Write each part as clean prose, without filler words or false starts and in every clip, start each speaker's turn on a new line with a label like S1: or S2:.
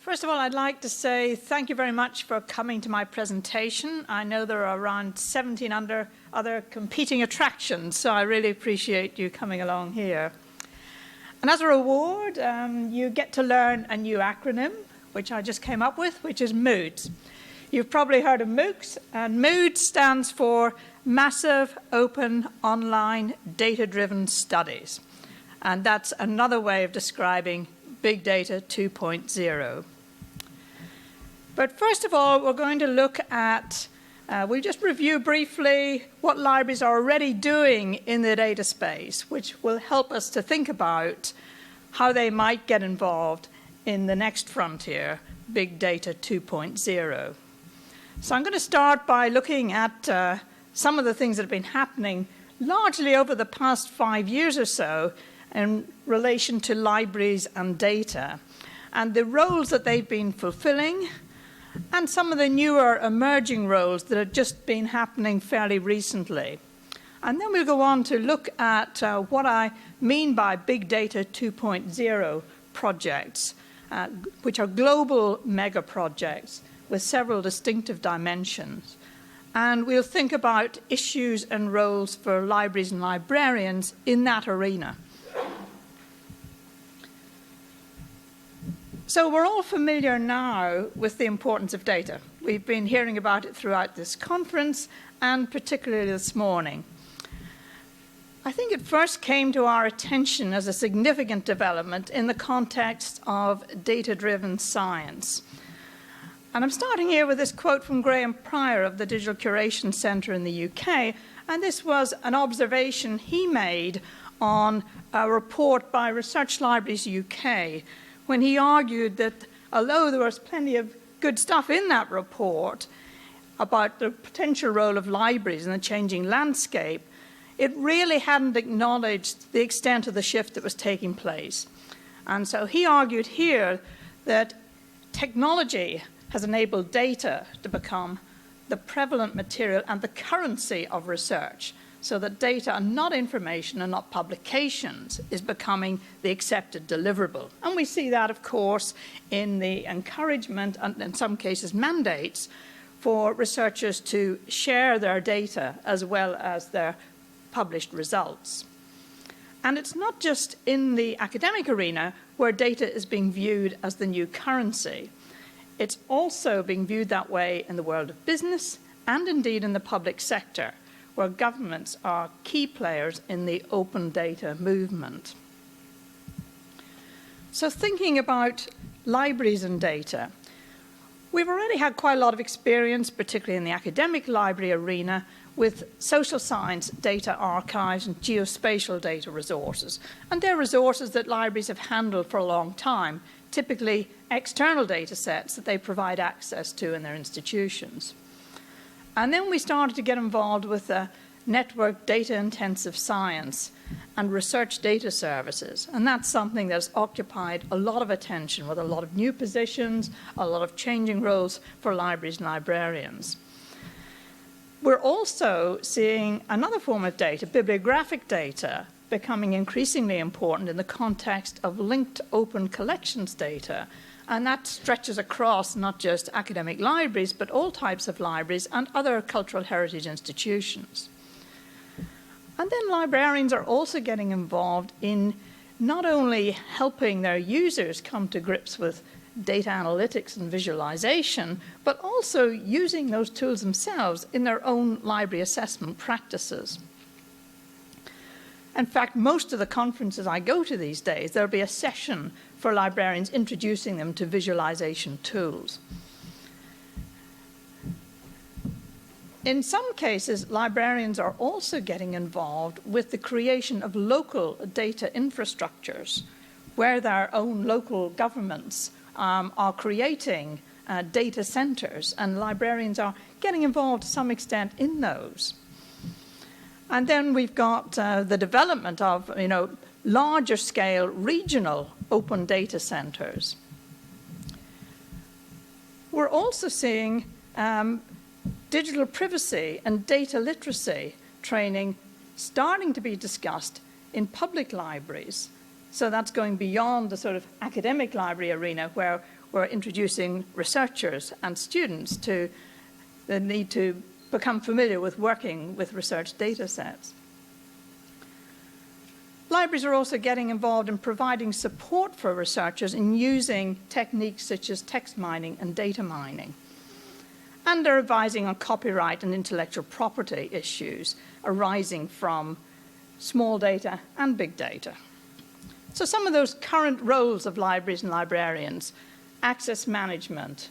S1: First of all, I'd like to say thank you very much for coming to my presentation. I know there are around 17 other competing attractions, so I really appreciate you coming along here. And as a reward, you get to learn a new acronym, which I just came up with, which is MOODS. You've probably heard of MOOCs, and MOODS stands for Massive Open Online Data-Driven Studies. And that's another way of describing Big Data 2.0. But first of all, we're going to look at, we'll just review briefly what libraries are already doing in the data space, which will help us to think about how they might get involved in the next frontier, Big Data 2.0. So I'm going to start by looking at some of the things that have been happening largely over the past 5 years or so in relation to libraries and data, and the roles that they've been fulfilling, and some of the newer emerging roles that have just been happening fairly recently. And then we'll go on to look at what I mean by Big Data 2.0 projects, which are global mega projects with several distinctive dimensions. And we'll think about issues and roles for libraries and librarians in that arena. So we're all familiar now with the importance of data. We've been hearing about it throughout this conference and particularly this morning. I think it first came to our attention as a significant development in the context of data-driven science. And I'm starting here with this quote from Graham Pryor of the Digital Curation Centre in the UK, and this was an observation he made on a report by Research Libraries UK, when he argued that although there was plenty of good stuff in that report about the potential role of libraries in the changing landscape, it really hadn't acknowledged the extent of the shift that was taking place. And so he argued here that technology has enabled data to become the prevalent material and the currency of research, so that data and not information and not publications is becoming the accepted deliverable. And we see that, of course, in the encouragement and in some cases mandates for researchers to share their data as well as their published results. And it's not just in the academic arena where data is being viewed as the new currency. It's also being viewed that way in the world of business and indeed in the public sector, where governments are key players in the open data movement. So thinking about libraries and data, we've already had quite a lot of experience, particularly in the academic library arena, with social science data archives and geospatial data resources. And they're resources that libraries have handled for a long time, typically external data sets that they provide access to in their institutions. And then we started to get involved with network data-intensive science and research data services. And that's something that's occupied a lot of attention with a lot of new positions, a lot of changing roles for libraries and librarians. We're also seeing another form of data, bibliographic data, becoming increasingly important in the context of linked open collections data. And that stretches across not just academic libraries, but all types of libraries and other cultural heritage institutions. And then librarians are also getting involved in not only helping their users come to grips with data analytics and visualization, but also using those tools themselves in their own library assessment practices. In fact, most of the conferences I go to these days, there'll be a session for librarians introducing them to visualization tools. In some cases, librarians are also getting involved with the creation of local data infrastructures, where their own local governments are creating data centers, and librarians are getting involved to some extent in those. And then we've got the development of, larger scale regional open data centers. We're also seeing digital privacy and data literacy training starting to be discussed in public libraries. So that's going beyond the sort of academic library arena where we're introducing researchers and students to the need to become familiar with working with research data sets. Libraries are also getting involved in providing support for researchers in using techniques such as text mining and data mining. And they're advising on copyright and intellectual property issues arising from small data and big data. So some of those current roles of libraries and librarians: access management,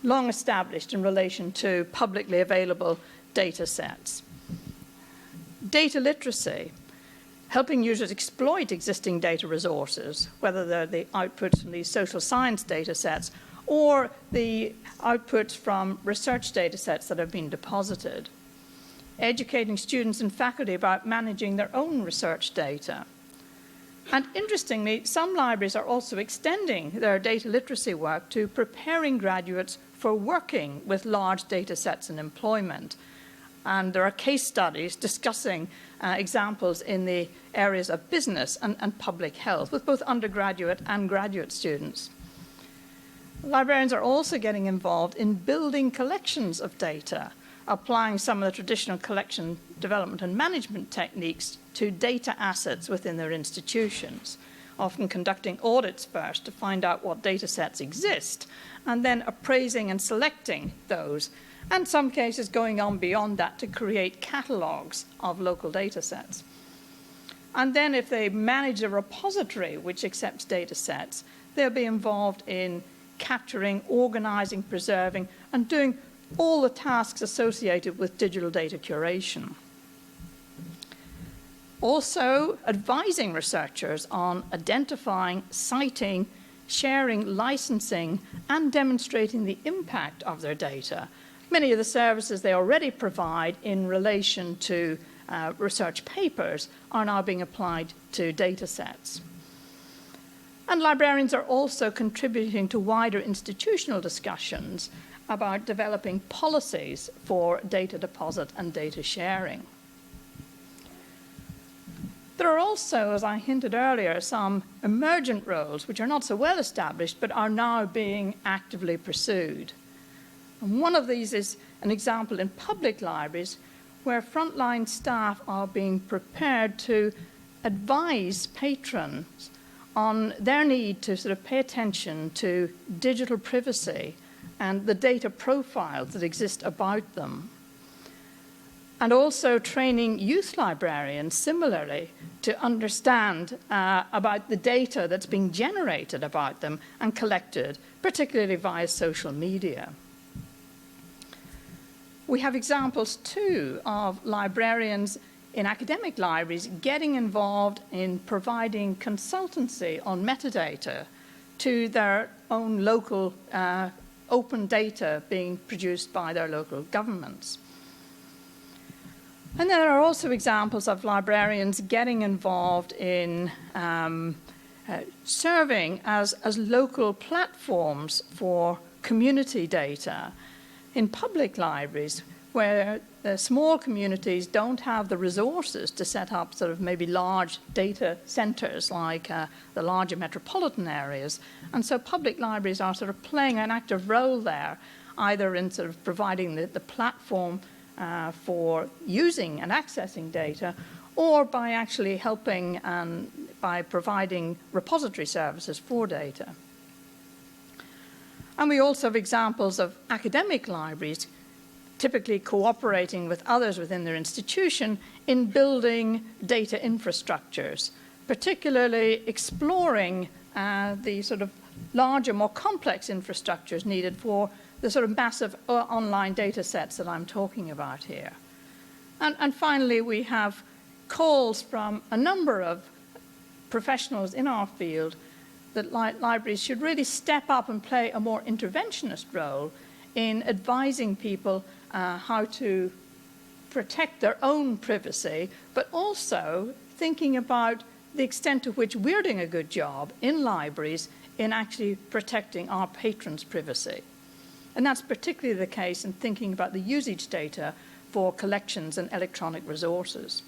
S1: long established in relation to publicly available data sets. Data literacy, helping users exploit existing data resources, whether they're the outputs from these social science data sets or the outputs from research data sets that have been deposited. Educating students and faculty about managing their own research data. And interestingly, some libraries are also extending their data literacy work to preparing graduates for working with large data sets in employment. And there are case studies discussing examples in the areas of business and public health with both undergraduate and graduate students. Librarians are also getting involved in building collections of data, applying some of the traditional collection development and management techniques to data assets within their institutions, often conducting audits first to find out what data sets exist, and then appraising and selecting those, and in some cases going on beyond that to create catalogues of local data sets. And then if they manage a repository which accepts data sets, they'll be involved in capturing, organizing, preserving, and doing all the tasks associated with digital data curation. Also, advising researchers on identifying, citing, sharing, licensing, and demonstrating the impact of their data. Many of the services they already provide in relation to research papers are now being applied to data sets. And librarians are also contributing to wider institutional discussions about developing policies for data deposit and data sharing. There are also, as I hinted earlier, some emergent roles which are not so well established but are now being actively pursued. And one of these is an example in public libraries where frontline staff are being prepared to advise patrons on their need to sort of pay attention to digital privacy and the data profiles that exist about them. And also training youth librarians similarly to understand about the data that's being generated about them and collected, particularly via social media. We have examples too of librarians in academic libraries getting involved in providing consultancy on metadata to their own local open data being produced by their local governments. And there are also examples of librarians getting involved in serving as local platforms for community data in public libraries where the small communities don't have the resources to set up sort of maybe large data centers like the larger metropolitan areas. And so public libraries are sort of playing an active role there, either in sort of providing the platform for using and accessing data, or by actually helping by providing repository services for data. And we also have examples of academic libraries typically cooperating with others within their institution in building data infrastructures, particularly exploring the sort of larger, more complex infrastructures needed for the sort of massive online data sets that I'm talking about here. And finally, we have calls from a number of professionals in our field that libraries should really step up and play a more interventionist role in advising people how to protect their own privacy, but also thinking about the extent to which we're doing a good job in libraries in actually protecting our patrons' privacy. And that's particularly the case in thinking about the usage data for collections and electronic resources.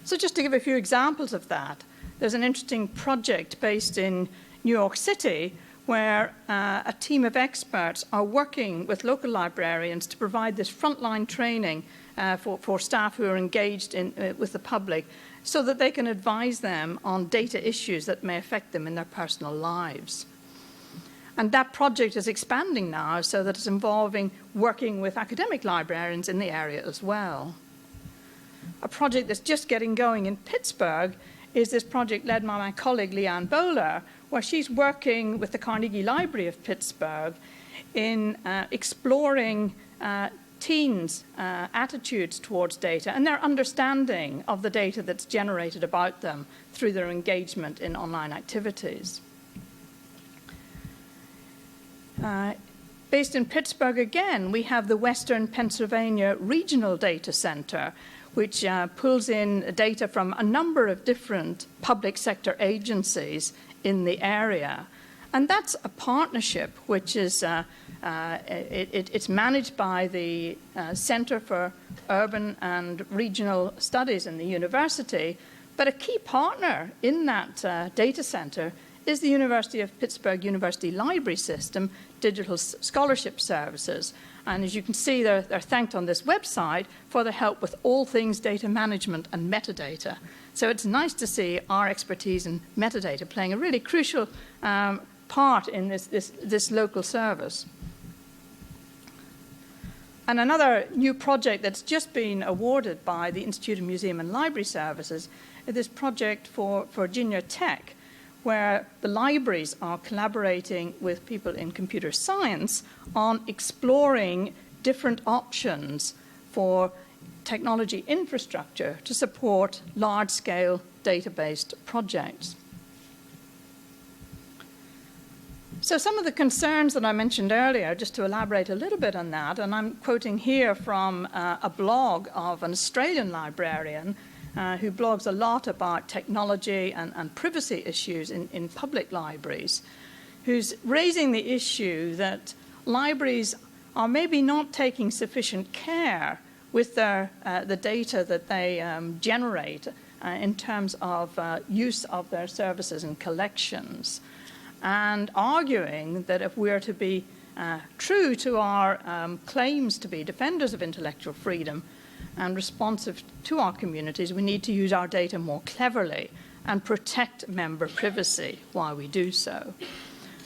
S1: So just to give a few examples of that, there's an interesting project based in New York City, where a team of experts are working with local librarians to provide this frontline training for staff who are engaged with the public, so that they can advise them on data issues that may affect them in their personal lives. And that project is expanding now, so that it's involving working with academic librarians in the area as well. A project that's just getting going in Pittsburgh is this project led by my colleague Leanne Bowler, where she's working with the Carnegie Library of Pittsburgh in exploring teens' attitudes towards data and their understanding of the data that's generated about them through their engagement in online activities. Based in Pittsburgh again, we have the Western Pennsylvania Regional Data Center, which pulls in data from a number of different public sector agencies in the area. And that's a partnership which is it's managed by the Center for Urban and Regional Studies in the university, but a key partner in that data center is the University of Pittsburgh University Library System Digital Scholarship Services. And as you can see, they're thanked on this website for their help with all things data management and metadata. So it's nice to see our expertise in metadata playing a really crucial part in this local service. And another new project that's just been awarded by the Institute of Museum and Library Services is this project for Virginia Tech, where the libraries are collaborating with people in computer science on exploring different options for technology infrastructure to support large-scale data-based projects. So some of the concerns that I mentioned earlier, just to elaborate a little bit on that, and I'm quoting here from a blog of an Australian librarian who blogs a lot about technology and privacy issues in public libraries, who's raising the issue that libraries are maybe not taking sufficient care with the data that they generate in terms of use of their services and collections, and arguing that if we're to be true to our claims to be defenders of intellectual freedom and responsive to our communities, we need to use our data more cleverly and protect member privacy while we do so.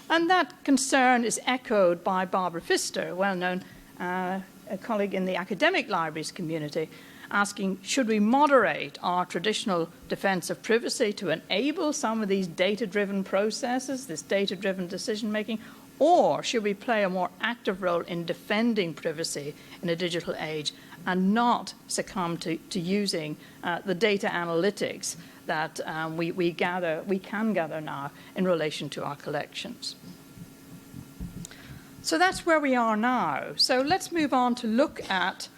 S1: And that concern is echoed by Barbara Pfister, a well-known a colleague in the academic libraries community, asking, should we moderate our traditional defense of privacy to enable some of these data-driven processes, this data-driven decision-making, or should we play a more active role in defending privacy in a digital age and not succumb to using the data analytics that we can gather now in relation to our collections? So that's where we are now. So let's move on to look at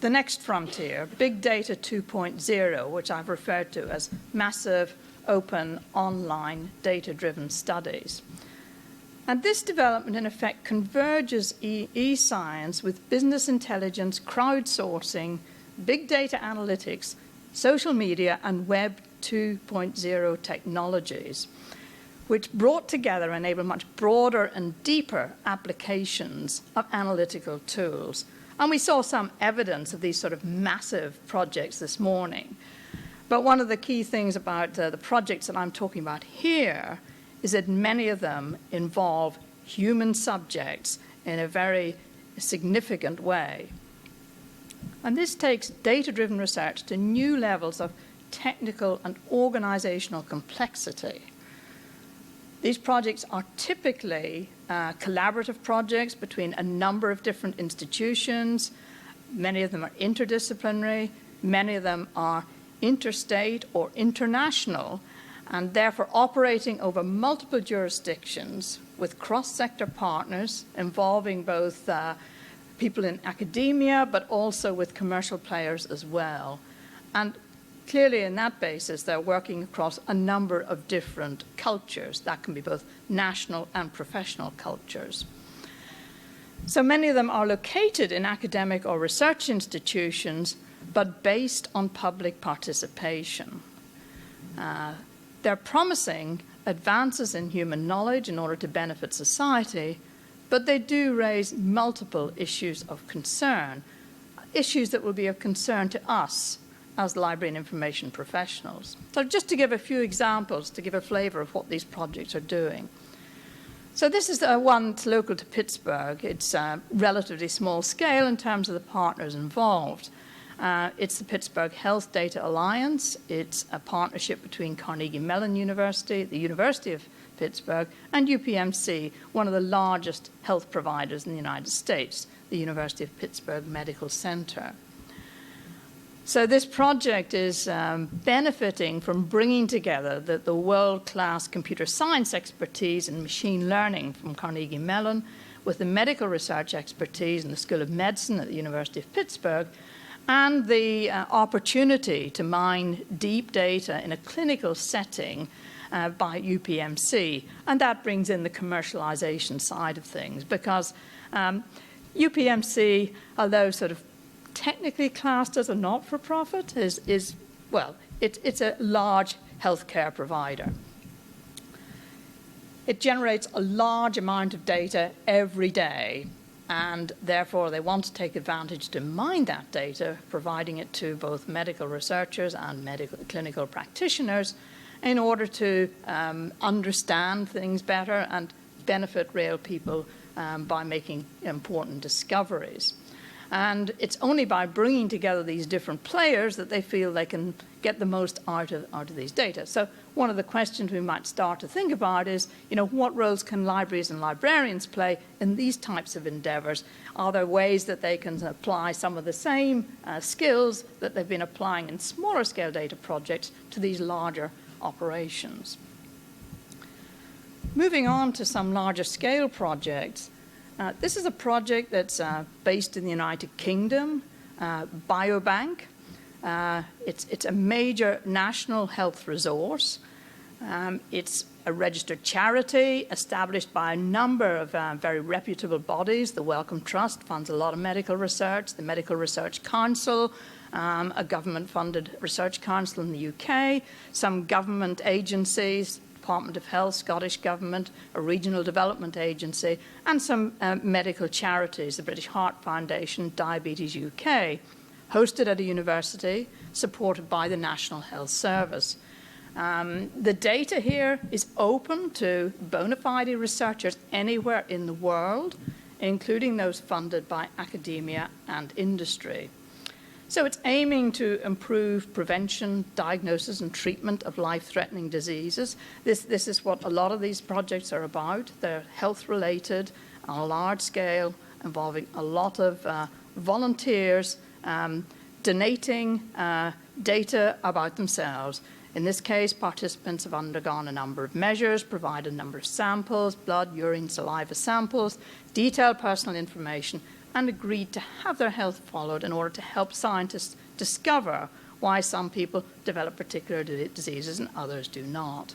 S1: the next frontier, Big Data 2.0, which I've referred to as massive, open, online, data-driven studies. And this development, in effect, converges e-science with business intelligence, crowdsourcing, big data analytics, social media, and Web 2.0 technologies, which brought together enable much broader and deeper applications of analytical tools. And we saw some evidence of these sort of massive projects this morning. But one of the key things about the projects that I'm talking about here is that many of them involve human subjects in a very significant way. And this takes data-driven research to new levels of technical and organizational complexity. These projects are typically collaborative projects between a number of different institutions. Many of them are interdisciplinary. Many of them are interstate or international, and therefore operating over multiple jurisdictions with cross-sector partners involving both people in academia, but also with commercial players as well. And clearly, in that basis, they're working across a number of different cultures. That can be both national and professional cultures. So many of them are located in academic or research institutions, but based on public participation. They're promising advances in human knowledge in order to benefit society, but they do raise multiple issues of concern, issues that will be of concern to us as library and information professionals. So just to give a few examples, to give a flavor of what these projects are doing. So this is one that's local to Pittsburgh. It's relatively small scale in terms of the partners involved. It's the Pittsburgh Health Data Alliance. It's a partnership between Carnegie Mellon University, the University of Pittsburgh, and UPMC, one of the largest health providers in the United States, the University of Pittsburgh Medical Center. So this project is benefiting from bringing together the world-class computer science expertise and machine learning from Carnegie Mellon with the medical research expertise in the School of Medicine at the University of Pittsburgh, and the opportunity to mine deep data in a clinical setting by UPMC. And that brings in the commercialization side of things, because UPMC, although sort of technically classed as a not-for-profit, it's a large healthcare provider. It generates a large amount of data every day, and therefore they want to take advantage to mine that data, providing it to both medical researchers and clinical practitioners in order to understand things better and benefit real people by making important discoveries. And it's only by bringing together these different players that they feel they can get the most out of these data. So one of the questions we might start to think about is, what roles can libraries and librarians play in these types of endeavors? Are there ways that they can apply some of the same skills that they've been applying in smaller scale data projects to these larger operations? Moving on to some larger scale projects. This is a project that's based in the United Kingdom, Biobank. It's a major national health resource. It's a registered charity established by a number of very reputable bodies. The Wellcome Trust funds a lot of medical research, the Medical Research Council, a government-funded research council in the UK, some government agencies, Department of Health, Scottish Government, a regional development agency, and some medical charities, the British Heart Foundation, Diabetes UK, hosted at a university, supported by the National Health Service. The data here is open to bona fide researchers anywhere in the world, including those funded by academia and industry. So it's aiming to improve prevention, diagnosis, and treatment of life-threatening diseases. This is what a lot of these projects are about. They're health-related on a large scale, involving a lot of volunteers donating data about themselves. In this case, participants have undergone a number of measures, provided a number of samples, blood, urine, saliva samples, detailed personal information, and agreed to have their health followed in order to help scientists discover why some people develop particular diseases and others do not.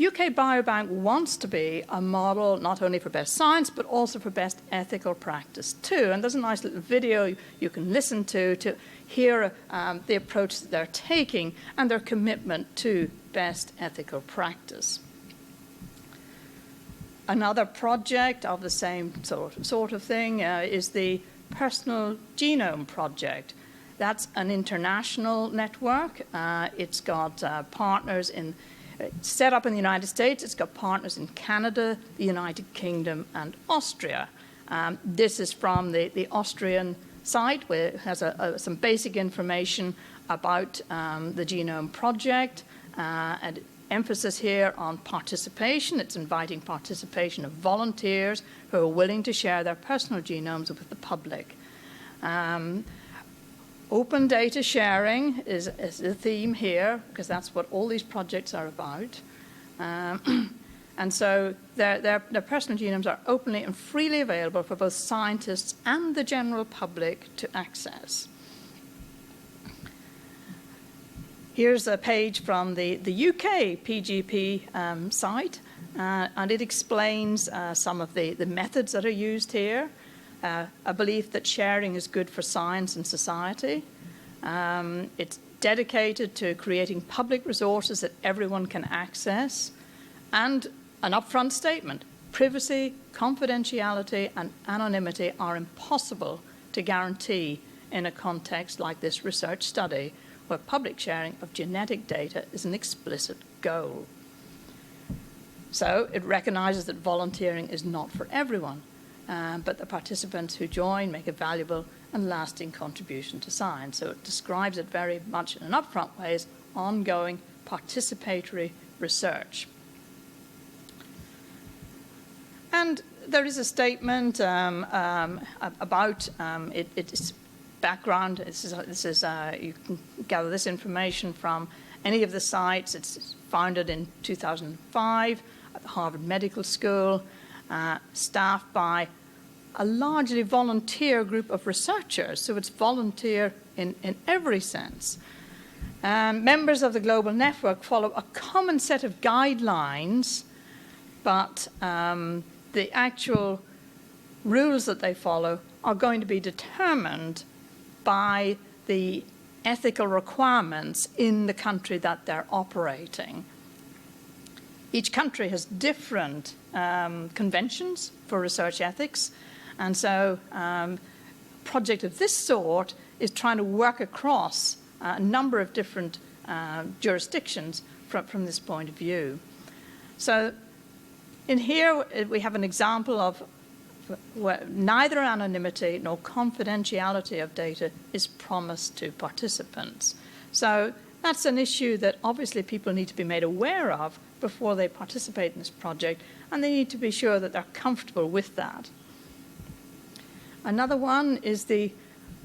S1: UK Biobank wants to be a model not only for best science, but also for best ethical practice too. And there's a nice little video you can listen to hear the approach that they're taking and their commitment to best ethical practice. Another project of the same sort of thing is the Personal Genome Project. That's an international network. It's got partners set up in the United States. It's got partners in Canada, the United Kingdom, and Austria. This is from the Austrian site, where it has some basic information about the Genome Project, and emphasis here on participation. It's inviting participation of volunteers who are willing to share their personal genomes with the public. Open data sharing is the theme here, because that's what all these projects are about. And so their personal genomes are openly and freely available for both scientists and the general public to access. Here's a page from the UK PGP site, and it explains some of the methods that are used here. A belief that sharing is good for science and society. It's dedicated to creating public resources that everyone can access, and an upfront statement. Privacy, confidentiality, and anonymity are impossible to guarantee in a context like this research study, where public sharing of genetic data is an explicit goal. So it recognizes that volunteering is not for everyone, but the participants who join make a valuable and lasting contribution to science. So it describes it very much in an upfront way as ongoing participatory research. And there is a statement about its background. This is you can gather this information from any of the sites. It's founded in 2005 at the Harvard Medical School, staffed by a largely volunteer group of researchers, so it's volunteer in every sense. Members of the global network follow a common set of guidelines, but the actual rules that they follow are going to be determined by the ethical requirements in the country that they're operating. Each country has different conventions for research ethics, and so a project of this sort is trying to work across a number of different jurisdictions from this point of view. So in here we have an example of where neither anonymity nor confidentiality of data is promised to participants. So that's an issue that obviously people need to be made aware of before they participate in this project, and they need to be sure that they're comfortable with that. Another one is the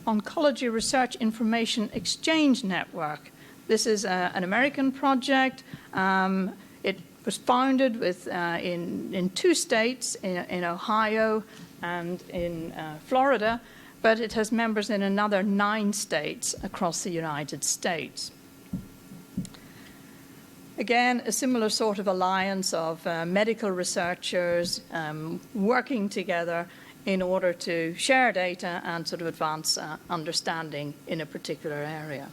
S1: Oncology Research Information Exchange Network. This is an American project. It was founded in 2 states, in Ohio and in Florida, but it has members in another 9 states across the United States. Again, a similar sort of alliance of medical researchers working together in order to share data and sort of advance understanding in a particular area.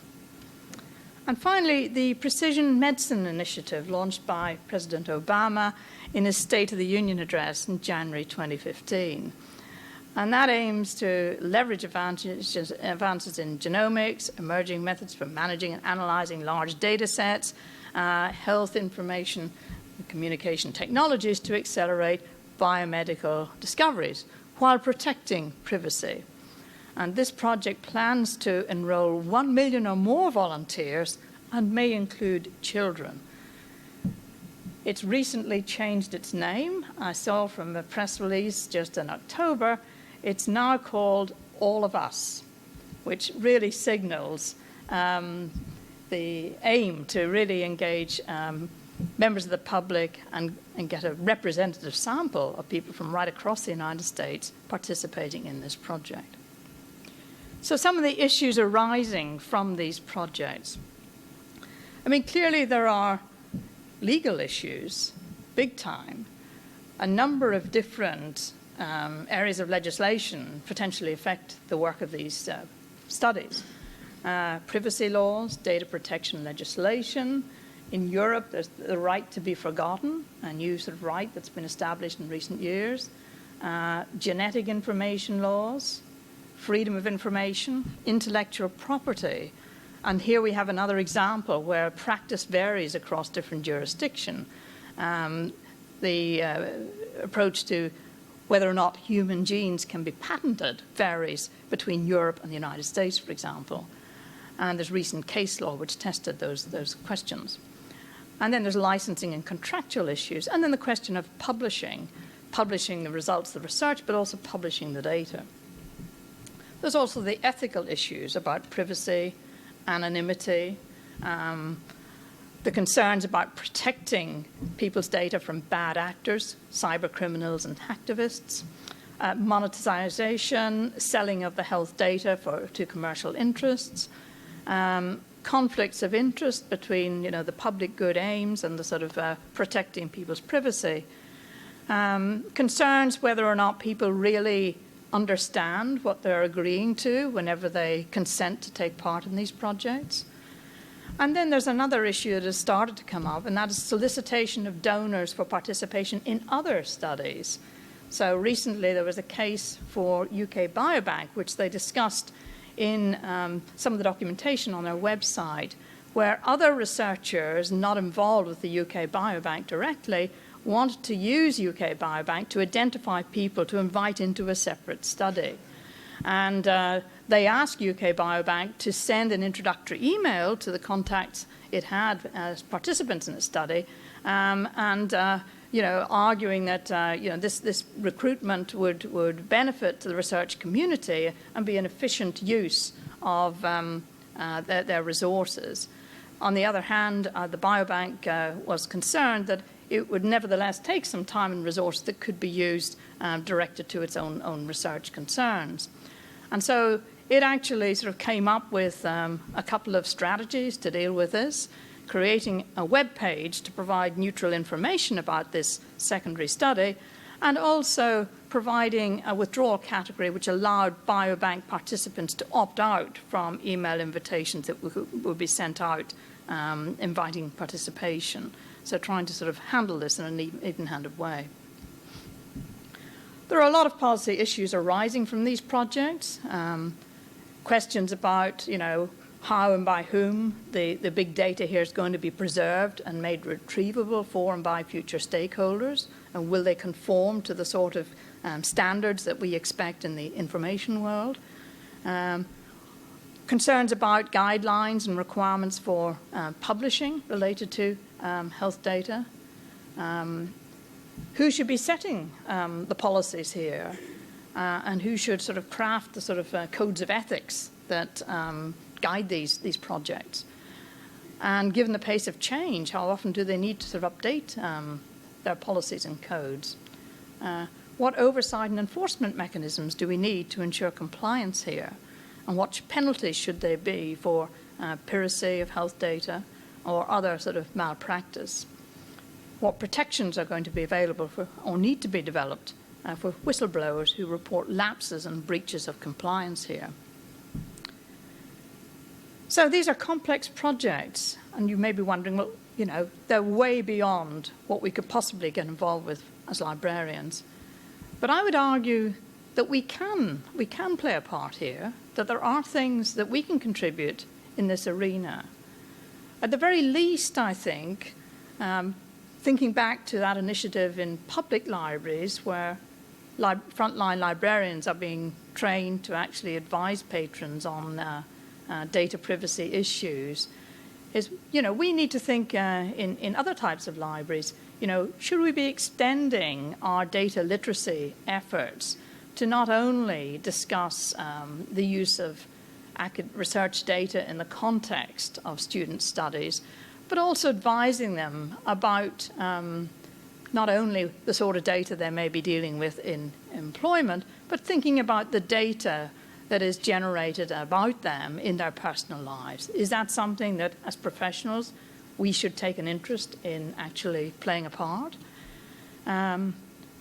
S1: And finally, the Precision Medicine Initiative, launched by President Obama in his State of the Union address in January 2015. And that aims to leverage advances in genomics, emerging methods for managing and analyzing large data sets, health information and communication technologies to accelerate biomedical discoveries while protecting privacy. And this project plans to enroll 1 million or more volunteers and may include children. It's recently changed its name. I saw from a press release just in October, it's now called All of Us, which really signals the aim to really engage members of the public and get a representative sample of people from right across the United States participating in this project. So some of the issues arising from these projects. I mean, clearly there are legal issues, big time. A number of different areas of legislation potentially affect the work of these studies. Privacy laws, data protection legislation. In Europe, there's the right to be forgotten, a new sort of right that's been established in recent years. Genetic information laws, freedom of information, intellectual property. And here we have another example where practice varies across different jurisdictions. The approach to whether or not human genes can be patented varies between Europe and the United States, for example. And there's recent case law which tested those questions. And then there's licensing and contractual issues. And then the question of publishing the results of the research, but also publishing the data. There's also the ethical issues about privacy, anonymity, the concerns about protecting people's data from bad actors, cyber criminals and hacktivists, monetization, selling of the health data to commercial interests, conflicts of interest between the public good aims and the sort of protecting people's privacy, concerns whether or not people really understand what they're agreeing to whenever they consent to take part in these projects, And then there's another issue that has started to come up, and that is solicitation of donors for participation in other studies. So recently there was a case for UK Biobank, which they discussed in some of the documentation on their website, where other researchers not involved with the UK Biobank directly wanted to use UK Biobank to identify people to invite into a separate study. And they asked UK Biobank to send an introductory email to the contacts it had as participants in the study, arguing that this recruitment would benefit the research community and be an efficient use of their resources. On the other hand, the Biobank was concerned that it would nevertheless take some time and resource that could be used directed to its own research concerns. And so it actually sort of came up with a couple of strategies to deal with this, creating a web page to provide neutral information about this secondary study, and also providing a withdrawal category which allowed biobank participants to opt out from email invitations that would be sent out inviting participation. So trying to sort of handle this in an even-handed way. There are a lot of policy issues arising from these projects. Questions about, how and by whom the big data here is going to be preserved and made retrievable for and by future stakeholders, and will they conform to the sort of standards that we expect in the information world. Concerns about guidelines and requirements for publishing related to health data. Who should be setting the policies here, and who should sort of craft the sort of codes of ethics that guide these projects. And given the pace of change, how often do they need to sort of update their policies and codes? What oversight and enforcement mechanisms do we need to ensure compliance here? And what penalties should there be for piracy of health data or other sort of malpractice? What protections are going to be available for, or need to be developed for whistleblowers who report lapses and breaches of compliance here? So these are complex projects, and you may be wondering, well, they're way beyond what we could possibly get involved with as librarians. But I would argue that we can play a part here, that there are things that we can contribute in this arena. At the very least, I think, thinking back to that initiative in public libraries where frontline librarians are being trained to actually advise patrons on data privacy issues, is, we need to think in other types of libraries, should we be extending our data literacy efforts to not only discuss the use of research data in the context of student studies, but also advising them about not only the sort of data they may be dealing with in employment, but thinking about the data that is generated about them in their personal lives. Is that something that, as professionals, we should take an interest in actually playing a part?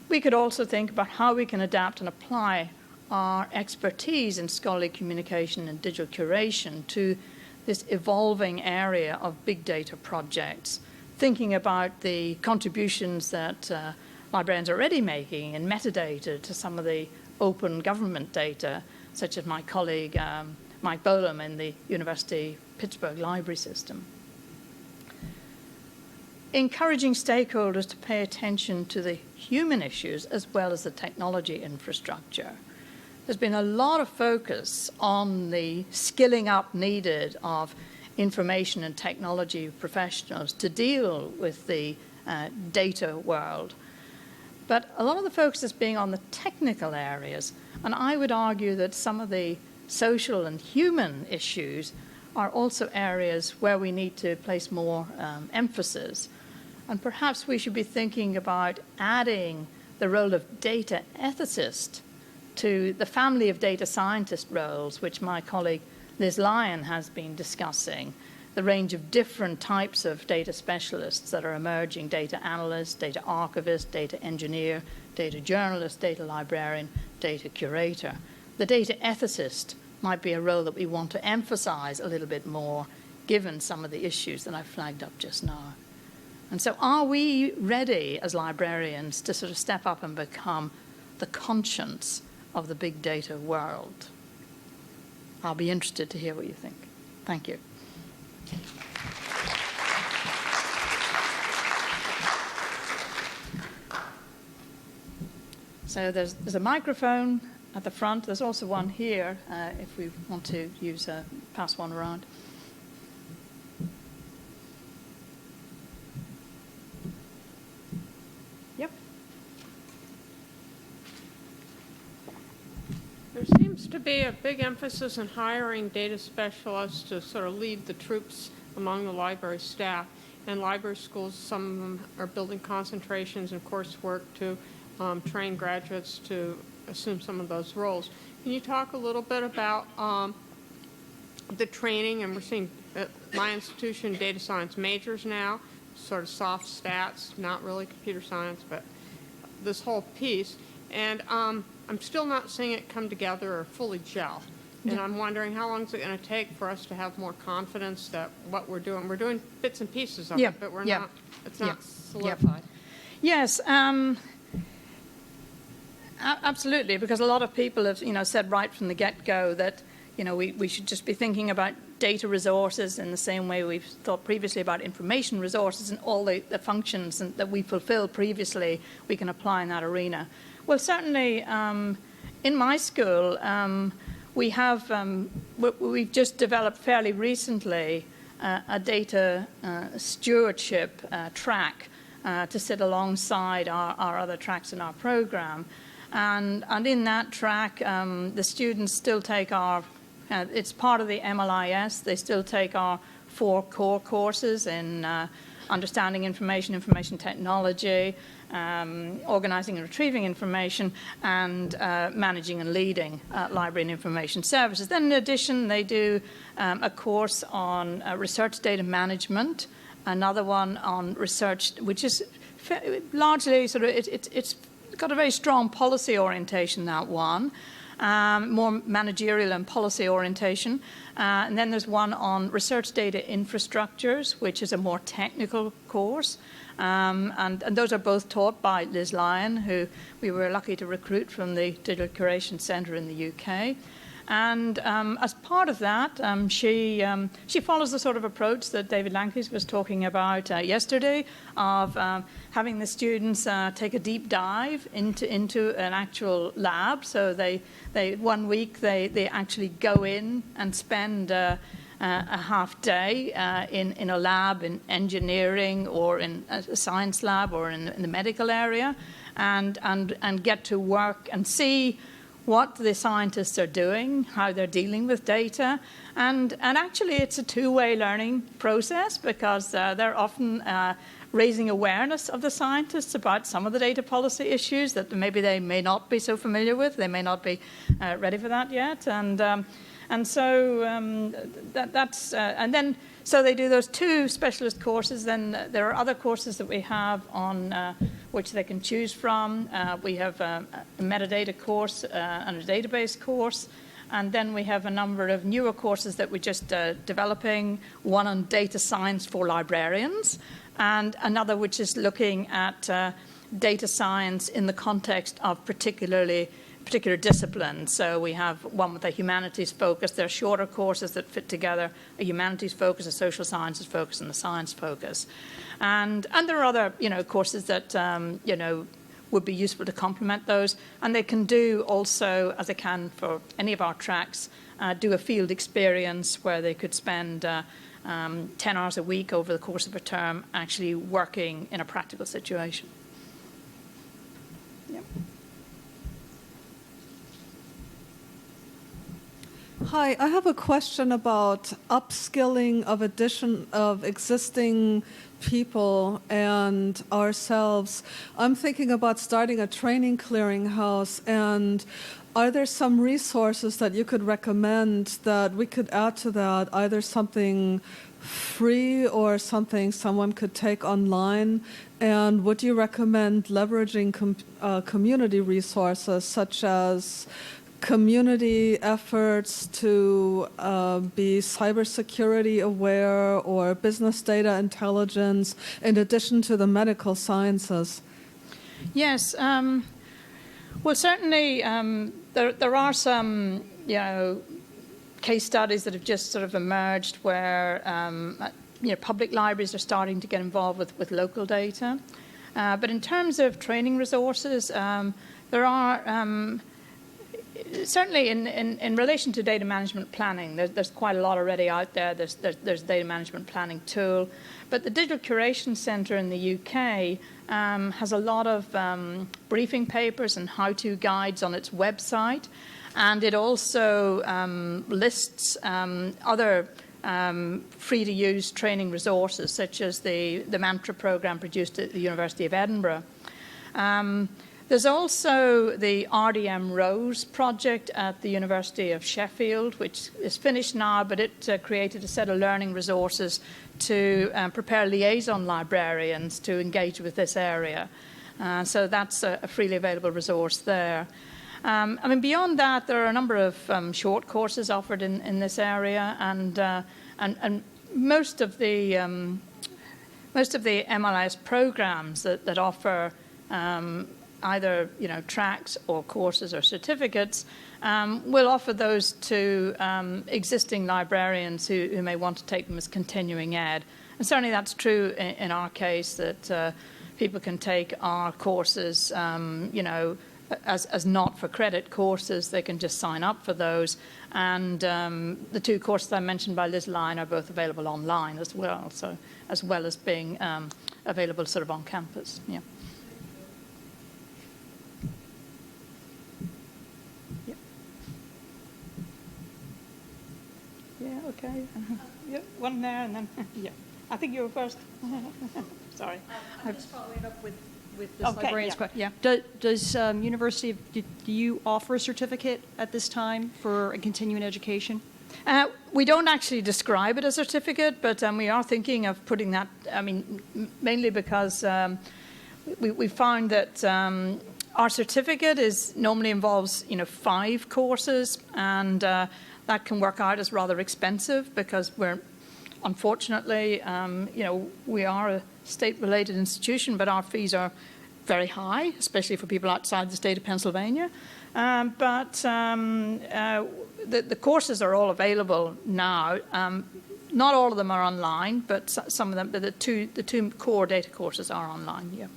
S1: We could also think about how we can adapt and apply our expertise in scholarly communication and digital curation to this evolving area of big data projects, thinking about the contributions that librarians are already making in metadata to some of the open government data, such as my colleague Mike Bolam in the University Pittsburgh library system. Encouraging stakeholders to pay attention to the human issues as well as the technology infrastructure. There's been a lot of focus on the skilling up needed of information and technology professionals to deal with the data world. But a lot of the focus is being on the technical areas, and I would argue that some of the social and human issues are also areas where we need to place more emphasis. And perhaps we should be thinking about adding the role of data ethicist to the family of data scientist roles, which my colleague Liz Lyon has been discussing, the range of different types of data specialists that are emerging: data analyst, data archivist, data engineer, data journalist, data librarian, data curator. The data ethicist might be a role that we want to emphasize a little bit more given some of the issues that I flagged up just now. And so are we ready as librarians to sort of step up and become the conscience of the big data world? I'll be interested to hear what you think. Thank you. So there's a microphone at the front. There's also one here if we want to pass one around. Yep.
S2: There seems to be a big emphasis in hiring data specialists to sort of lead the troops among the library staff. And library schools, some of them are building concentrations and coursework to train graduates to assume some of those roles. Can you talk a little bit about the training? And we're seeing at my institution data science majors now, sort of soft stats, not really computer science, but this whole piece. And I'm still not seeing it come together or fully gel. And I'm wondering how long is it going to take for us to have more confidence that what we're doing bits and pieces of it, but we're not, it's not solidified.
S1: Yes. Absolutely, because a lot of people have, said right from the get-go that, we should just be thinking about data resources in the same way we've thought previously about information resources, and all the functions that we fulfilled previously we can apply in that arena. Well, certainly in my school, we've just developed fairly recently a data stewardship track to sit alongside our other tracks in our program. And in that track, the students still take it's part of the MLIS, they still take our 4 core courses in understanding information technology, organizing and retrieving information, and managing and leading library and information services. Then in addition, they do a course on research data management, another one on research, which is largely sort of, it's got a very strong policy orientation, that one, more managerial and policy orientation. And then there's one on research data infrastructures, which is a more technical course. And those are both taught by Liz Lyon, who we were lucky to recruit from the Digital Curation Centre in the UK. And as part of that, she follows the sort of approach that David Lankeys was talking about yesterday, of having the students take a deep dive into an actual lab. So they 1 week they actually go in and spend a half day in a lab in engineering or in a science lab or in the medical area, and get to work and see what the scientists are doing, how they're dealing with data. And actually it's a two-way learning process, because they're often raising awareness of the scientists about some of the data policy issues that maybe they may not be so familiar with. They may not be ready for that yet. And so so they do those 2 specialist courses. Then there are other courses that we have on which they can choose from. We have a metadata course and a database course. And then we have a number of newer courses that we're just developing, one on data science for librarians, and another which is looking at data science in the context of particular disciplines. So we have one with a humanities focus. There are shorter courses that fit together, a humanities focus, a social sciences focus, and a science focus. And there are other, courses that, would be useful to complement those. And they can do also, as they can for any of our tracks, do a field experience where they could spend 10 hours a week over the course of a term actually working in a practical situation. Yep.
S3: Hi, I have a question about upskilling of existing people and ourselves. I'm thinking about starting a training clearinghouse, and are there some resources that you could recommend that we could add to that, either something free or something someone could take online? And would you recommend leveraging community resources such as community efforts to be cybersecurity aware or business data intelligence in addition to the medical sciences?
S1: Yes. Well, certainly there are some, case studies that have just sort of emerged where, public libraries are starting to get involved with local data. But in terms of training resources, there are certainly in relation to data management planning, there's quite a lot already out there. There's a data management planning tool. But the Digital Curation Centre in the UK has a lot of briefing papers and how-to guides on its website. And it also lists other free-to-use training resources, such as the Mantra program produced at the University of Edinburgh. There's also the RDM Rose project at the University of Sheffield, which is finished now, but it created a set of learning resources to prepare liaison librarians to engage with this area. So that's a freely available resource there. Beyond that, there are a number of short courses offered in this area, and most of the MLS programs that offer either tracks or courses or certificates will offer those to existing librarians who may want to take them as continuing ed. And certainly that's true in our case, that people can take our courses, as not for credit courses. They can just sign up for those. And the two courses I mentioned by Liz Line are both available online as well, so as well as being available sort of on campus. Yeah. Yeah, okay. Yeah, one there and then, yeah. I think you were first. Sorry.
S4: I'm just following up with this
S1: Okay,
S4: librarian's question.
S1: yeah.
S4: Does University, do you offer a certificate at this time for a continuing education?
S1: We don't actually describe it as a certificate, but we are thinking of putting that, mainly because we found that our certificate normally involves, 5 courses, and that can work out as rather expensive because unfortunately, we are a state-related institution, but our fees are very high, especially for people outside the state of Pennsylvania. But the courses are all available now. Not all of them are online, but some of them, the two core data courses are online. Yeah.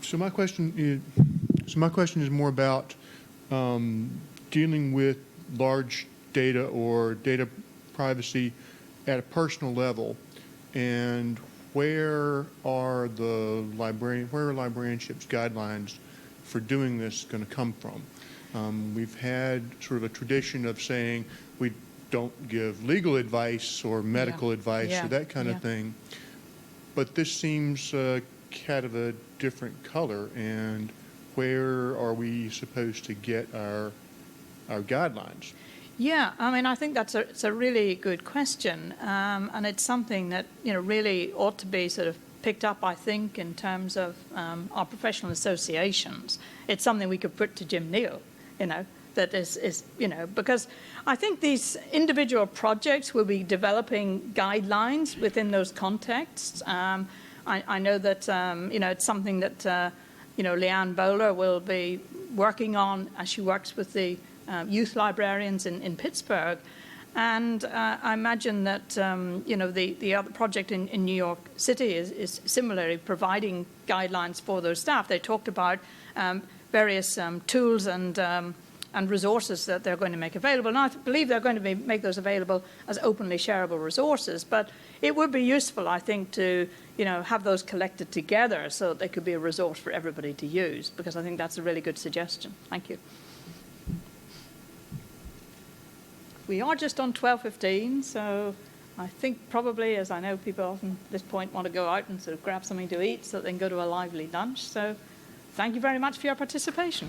S5: So my question is more about dealing with large data or data privacy at a personal level, and where are librarianship's guidelines for doing this going to come from? We've had sort of a tradition of saying we don't give legal advice or medical advice or that kind of thing, but this seems kind of a different color, and where are we supposed to get our guidelines?
S1: Yeah, I think it's a really good question, and it's something that really ought to be sort of picked up, I think, in terms of our professional associations. It's something we could put to Jim Neal, that is because I think these individual projects will be developing guidelines within those contexts. I know that it's something that Leanne Bowler will be working on as she works with the youth librarians in Pittsburgh, and I imagine that the other project in New York City is similarly providing guidelines for those staff. They talked about various tools and resources that they're going to make available. And I believe they're going to make those available as openly shareable resources. But it would be useful, I think, to have those collected together so that they could be a resource for everybody to use, because I think that's a really good suggestion. Thank you. We are just on 12:15, so I think probably, as I know people often at this point want to go out and sort of grab something to eat so that they can go to a lively lunch. So thank you very much for your participation.